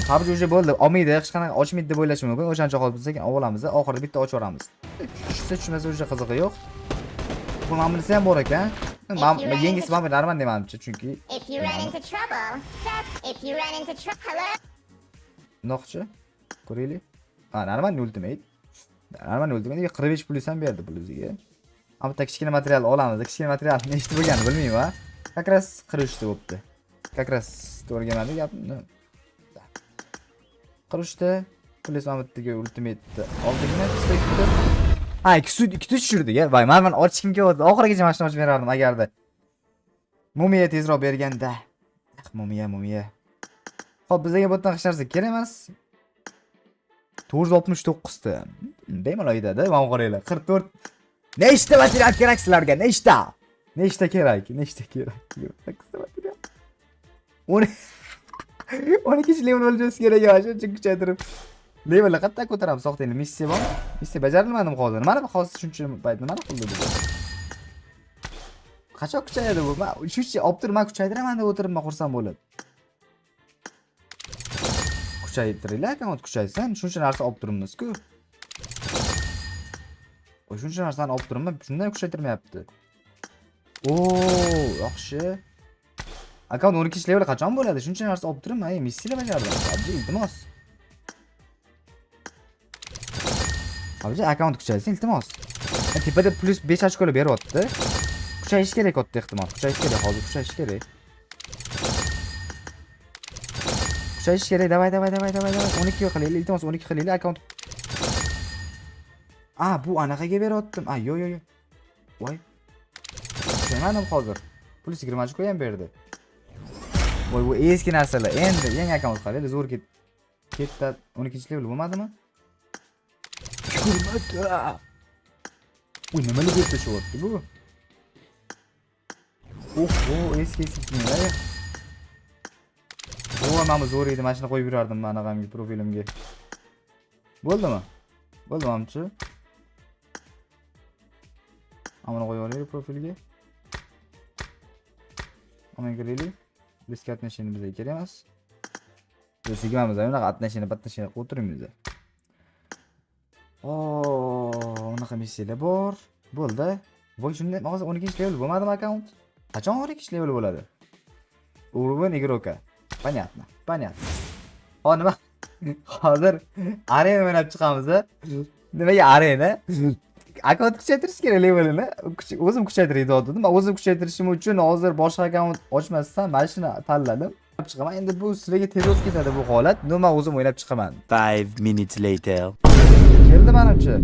PUBG уже bo'ldi. Olmaydi, hech qanaqa ochmaydi deb o'ylash mumkin. O'shancha qolib biz sekin olamiz, oxirida bitta ochib yoramiz. Tushmasa o'sha qizig'i yo'q. Bu mana bunisi ham bor ekan. Yengisi mana normal demanimcha, chunki Noqchi? Ko'raylik. Ha, normal ultimate. Normal ultimate 45 plyus ham berdi plyusiga. Ammo kichkina material olamiz. Kichkina material nechta bo'lganini bilmayman. Как раз 43 ta bo'pti. Как раз to'g'rigamadi gapni. 43 ta plyus amitiga ultimate oldingmi? Ha, 2 tushirdik. Voy, men ochishim keldi. Oxirigacha mashina ochib berardim agarda. Mumiya tezroq berganda. Mumiya. Xo'p, bizga bu yerdan hech narsa kerak emas. 469 ta. Bemalol yetadi, mana qaranglar. 44. Nechta material kerak sizlarga? Nechta kerak? 8 ta material. 12 level bo'lsa kerak ya, shuncha kuchaytirib. Levelni qattiq ko'taramiz, soxtanglar. Missiya bor. Missiya bajarilmadimi hozir? Mana bu hozir shuncha payt nima qildi bu? Qachon kuchayadi bu? Men shuncha olib turib, kuchaytiraman deb o'tiribman, xursand bo'lib. Kuchaytiringlar, akkaunt kuchaysin. Shuncha narsa olib turibmiz-ku. Shuncha narsani olib turibman, shunday kuchaytirmayapti. Yaxshi. Akkaunt 12 level qachon bo'ladi? Shuncha narsa olib turibman, missiyalar bajardim. Abji, iltimos. Abji, akkaunt kuchaysin, iltimos. Tepada plus 5 ochkolar beryapti. Kuchayish kerak katta ehtimol. Kuchayish kerak, hozir kuchayish kerak. Kuchayish kerak. Davay. 12 qilaylik, iltimos 12 qilaylik akkaunt. Bu anaqaga beryaptim. Yo'q. Voy. Kuchaymadim hozir. Plus 20 qo'yam berdi. Voy, bu eski narsalar. Endi yangi akkaunt qaraylik, zo'r ketdi. 12-level bo'lmadimi? Hurmat. Uy, nimalar deb tashyapti bu? Eski kimlar? Mana zo'r edi, mashina qo'yib yurardim men anaqamga profilimga. Bo'ldimi? Bo'ldi-mamchi. Amana qo'yib olaylik profilga. Aman kiraylik. Biz qatnashishni bizga kerak emas. Biz sigmamiz, unaqa qatnashishni qilib o'tiramiz. Unaqa missiyalar bor. Bo'ldi. Voy, shunday hozir 12-level bo'lmadimi akkaunt? Qachon 12-level bo'ladi? Urban igroka. Понятно. Nima? Hozir arena o'ynab chiqamiz. Nimaga arena? Akkaunt kuchaytirish kerak levelini. O'zim kuchaytirib dedim. Men o'zim kuchaytirishim uchun hozir boshqa akkaunt ochmasdan mana shuni tanladim. Chiqaman. Endi bu sizlarga tez o'tib ketadi bu holat. Nima o'zim o'ynab chiqaman. 5 minutes later. Keldi menimcha.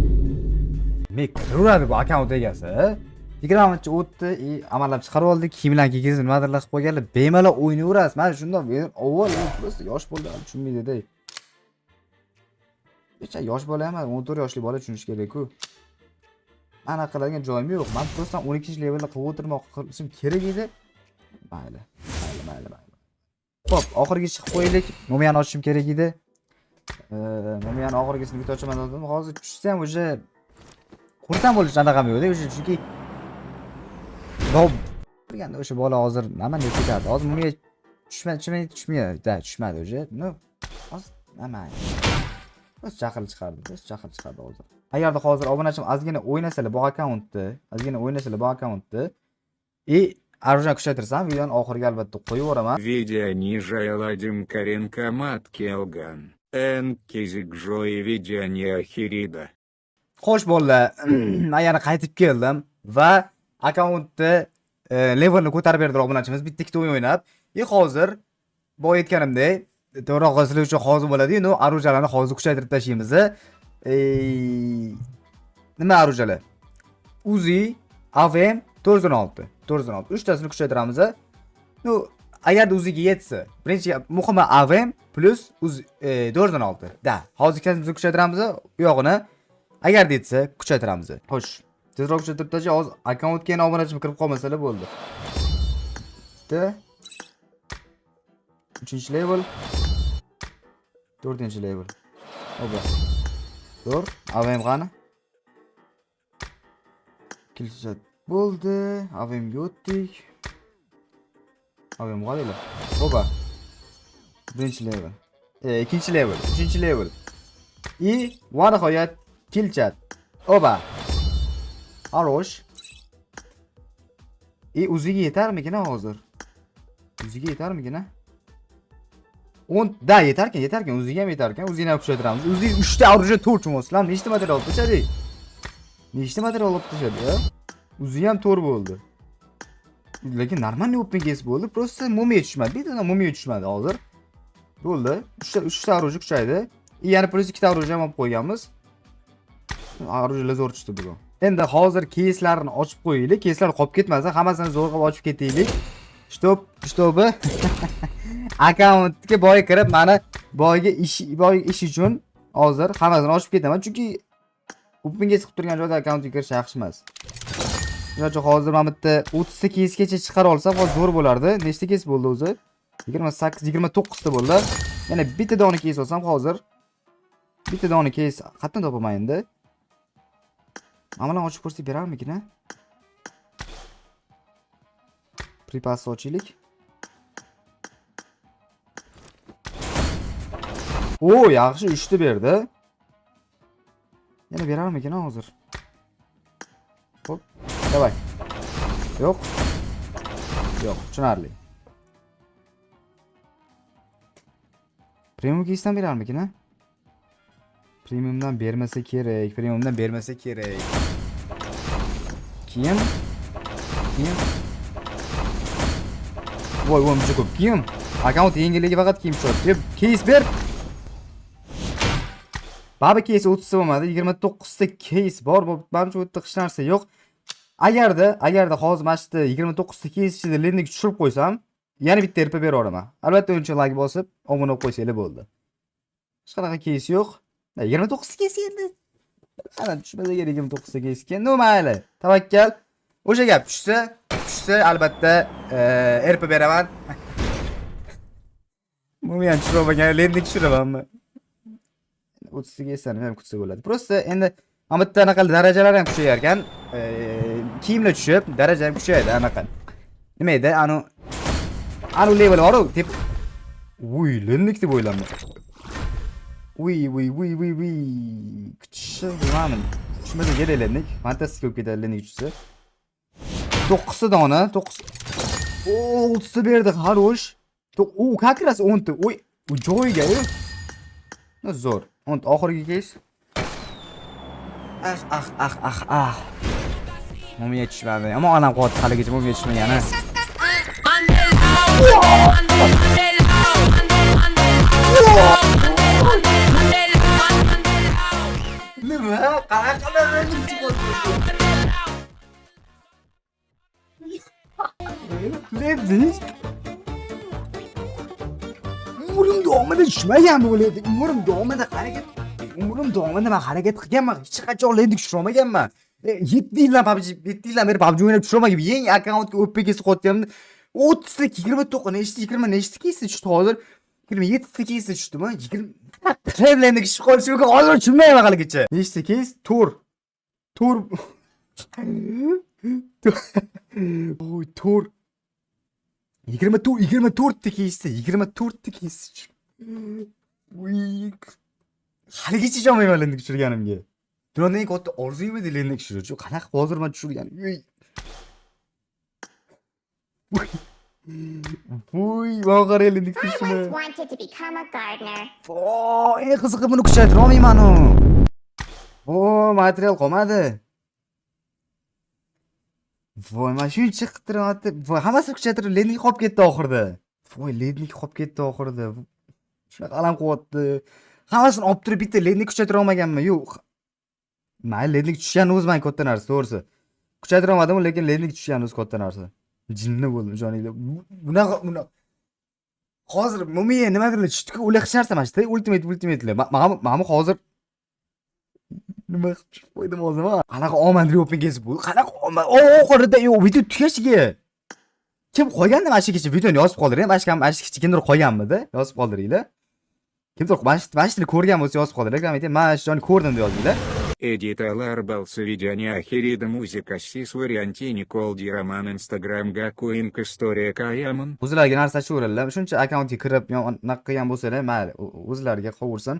Uradi bu akkaunt egasi. 20 minutcha o'tdi, amallab chiqarib oldik. Kiyimlarni kiygizib, nimadirlar qilib qo'yganlar. Bemalol o'ynayverasiz. Men shundoq avval просто yosh bola tushunmaydi-da. Necha yosh bola emas, 14 yoshli bola tushunish kerak-ku. Ana qiladigan joyim yo'q. Men просто 12-levelni qilib o'tirmoqchim kerak edi. Mayli. Xo'p, oxirgi chiqib qo'yaylik. Mumiyani ochishim kerak edi. Mumiyani oxirgisini bitta ochaman dedim. Hozir tushsam o'sha xursand bo'lish anaqam yo'q-da, o'sha chunki bilganda o'sha bola hozir nima deb ketadi. Hozir bunga tushmadi o'sha. Hozir nima? O'z jahl chiqardi hozir. Agarda hozir obunachim ozgina o'ynasalar bu akkauntni, arjun kuchaytirsam, videoni oxiriga albatta qo'yaveraman. Видео Владим Каренко Мат Келган. Энкизик Джои видео Хирида. Xo'sh bolalar, men yana qaytib keldim va akkauntni levelni ko'tarib berdi obunachimiz bitta ikkita o'yin o'ynab. Hozir boya aytganimdek, to'g'ri qilishlik uchun hozir bo'ladi-yu, no orujalarni hozir kuchaytirib tashlaymiz. Nima orujalar? Uzi, AVM 416. 416. 3 tasini kuchaytiramiz. No, agar Uziga yetsa, birinchi muhimi AVM plus Uzi 416. Da, hozir ikkasini kuchaytiramiz, u yog'ini agar yetsa kuchaytiramiz. Xo'sh, tezroq kuchaytirib tashay, hozir akkauntga yana obunachi kirib qolmasalar bo'ldi. Bitta 3-level, 4-level. Oba. Dur, AVM qani? Kilchat bo'ldi, AVMga o'tdik. AVM qadaylar? Oba. 1-level. 2-level, 3-level. И va nihoyat kilchat. Oba. Arosh. Uziga yetarmikin hozir? Uziga yetarmikin? 10 da yetarkan, Uziga ham yetarkan. Uzini ham kuchaytiramiz. Uzi 3 ta oruja to'rchmo'slar. Nechta material olib tashadik? Nechta material olib tashadik, ya? Uzi ham to'r bo'ldi. Lekin normalniy open case bo'ldi. Просто mumiya tushmadi. Bittadan mumiya tushmadi hozir. Bo'ldi. 3 ta oruja kuchaydi. Yana plus 2 ta oruja ham olib qo'yganmiz. Orujalar zo'r tushdi bugun. Endi hozir case'larni ochib qo'yaylik. Case'lar qolib ketmasa, hammasini zo'r qilib ochib ketaylik. Shtobi. Akkauntga boya kirib, mana boyga ish uchun hozir hammasini ochib ketaman, chunki open case qilib turgan joyda akkauntga kirish yaxshi emas. Shuning uchun hozir mana bitta 30 ta casegacha chiqara olsam, hozir zo'r bo'lardi. Nechta case bo'ldi o'zi? 28, 29 ta bo'ldi. Yana bitta dona case olsam hozir bitta dona case qatdan topaman endi. Amalan ochib ko'rsatib berarmikin, ha? Pripas ochaylik. O, yaxshi 3 ta berdi. Yana berarmikin hozir? Hop, davay. Yo'q. Yo'q, tushunarli. Premium keysdan berarmikin, ha? Premiumdan bermasa kerak, premiumdan bermasa kerak. Keyin voy, buncha ko'p kiyim. Akkaunt yengilligi faqat kiyim shot. Case ber. Baba case 30 ta bo'lmadi, 29 ta case bor. Menimcha o'tda hech narsa yo'q. Agarda hozir mana shu 29 ta case ichida lending tushirib qo'ysam, yana bitta RP bera olaman. Albatta uncha like bosib, obuna bo'lib qo'ysanglar bo'ldi. Hech qanaqa case yo'q. 29 ta case endi. Ana tushmasa kerak 29 ta case ekan. No mayli. Tavakkal. O'sha gap tushsa albatta RP beraman. Mumiyan tushirmagan lending tushiramanmi? 30 ga esa ham kutsa bo'ladi. Prosta endi mana bitta anaqa darajalar ham kuchayar ekan. Kiyimlar tushib, daraja ham kuchayadi anaqa. Nima edi? Anu level bor-ku, deb. Uy, lending deb o'ylandim. Uy. Kuchishi bilmadim. Tushmasa kerak lending. Fantastik bo'lib ketadi lending tushsa. 9 ta dona, 9. O, 30 ta berdi, xarosh. O, как раз 10 ta. Uy, u joyiga-yu. Zo'r. Oxirgi case. Mumiya tushmadi. Ammo onam qoldi haligacha mumiya tushmagani. Nima? Qanaqa Lending? Umurim davomida tushmagan bo'ladi. Umurim davomida men harakat qilganman. Hech qachon lending tushirmaganman. 7 yildan PUBG, 7 yildan beri PUBG o'ynab tushirmagan. Yangi akkauntga OPK'si qo'yganimda 30 ta 29 nechta 20 nechta kesi tushdi hozir. 27 ta kesi tushdimi? 20 lending tushib qolishi mumkin. Hozir tushunmayman haligacha. Nechta kes? To'r. Oy, to'r. 24 ta kesi, 24 ta kesi. Uy. Haligacha ishonmayman lending tushirganimga. Dunyoda eng katta orzum edi lending tushirish. Qanaqa hozir men tushirganim. Uy, vaqara lending tushirishni. Oh, eng qizig'i buni kuchaytira olmayman. Oh, material qolmadi. Voy, mana shuncha qilib turibdi. Voy, hammasini kuchaytirib lending qolib ketdi oxirida. Voy, lednik qolib ketdi oxirida. Shunaqa alam qilyapti. Hammasini olib turib bitta lednik kuchaytira olmaganman. Yo'q. Mayli, lednik tushgani o'zi men katta narsa, to'g'risi. Kuchaytira olmadim, lekin lednik tushgani o'zi katta narsa. Jinni bo'ldim joningda. Bunaqa hozir mumiya nimadir tushdi-ku, ular hech narsa emas-da, ultimate'lar. Mana hozir nima qilib qo'ydim hozir? Qanaqa omad open kesib bu? Qanaqa omad? Oxirida yo'q, video tugashiga. Kim qo'yganda mana shu kecha videoni yozib qoldiring. Mana shu kecha kimdir qo'yganmidi? Yozib qoldiringlar. Kimdir mana shuni ko'rgan bo'lsa yozib qoldiringlar. Ayting, mana shu joyni ko'rdim deb yozinglar. Editalar Балсовидяния Ахирида Музыка Сис Варианти Николди Роман Инстаграм Гакуинк История Каяман. O'zlariga narsa chiqaveradilar. Shuncha akkauntga kirib, yo'q qilgan bo'lsalar, mayli, o'zlariga qovursin.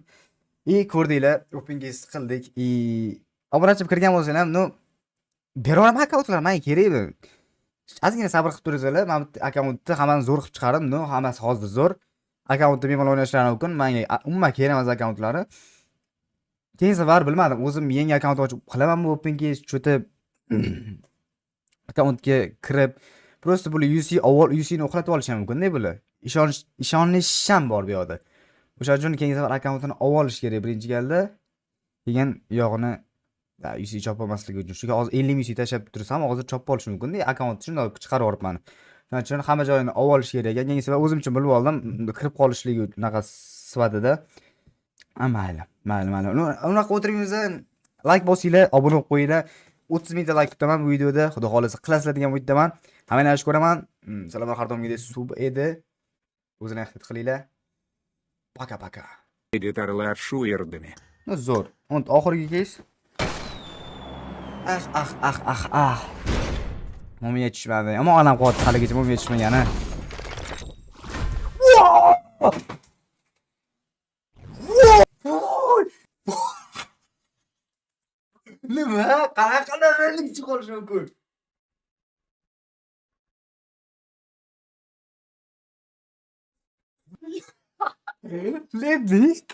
Ko'rdinglar, opengiz qildik. Obunachi kirgan bo'lsalar, no beraman akkauntlar, menga kerakmi? Ozgina sabr qilib turinglar. Men akkauntni hammani zo'r qilib chiqardim. No, hammasi hozir zo'r. Akkauntni bemalol o'ynashlari mumkin. Menga umuman kerak emas akkauntlari. Keyin safar bilmadim, o'zim yangi akkaunt ochib qilamanmi opengiz, cho'ta akkauntga kirib, просто bular avval UC ni uxlatib olishi mumkin-da bular. Ishonish ham bor bu yoqda. O'sha uchun keyingi safar akkauntini olib olish kerak birinchi galda. Keyin yog'ini UC chop olmasligi uchun. Chunki hozir 50 UC tashlab tursam, hozir chop olish mumkin-da. Akkauntni shunday chiqarib yuboribman. Shuning uchun hamma joyini olib olish kerak. Yangi safar o'zimcha bilib oldim, kirib qolishligi unaqa sifatida. Mayli. Unaqa o'tiringiz, like bosinglar, obuna bo'lib qo'yinglar. 30 mingta like kutaman bu videoda. Xudo xolisa qilasizlar degan umiddaman. Hammani yaxshi ko'raman. Salomlar har doimgidek sub edi. O'zini ehtiyot qilinglar. Paka. Editalar Шуердами. Zo'r. Unda oxirgi keys. Mumiya tushmadi. Ammo onam qoldi haligacha mumiya tushmagani. Nima? Qanaqa narxlik chiqishi mumkin? Lednik?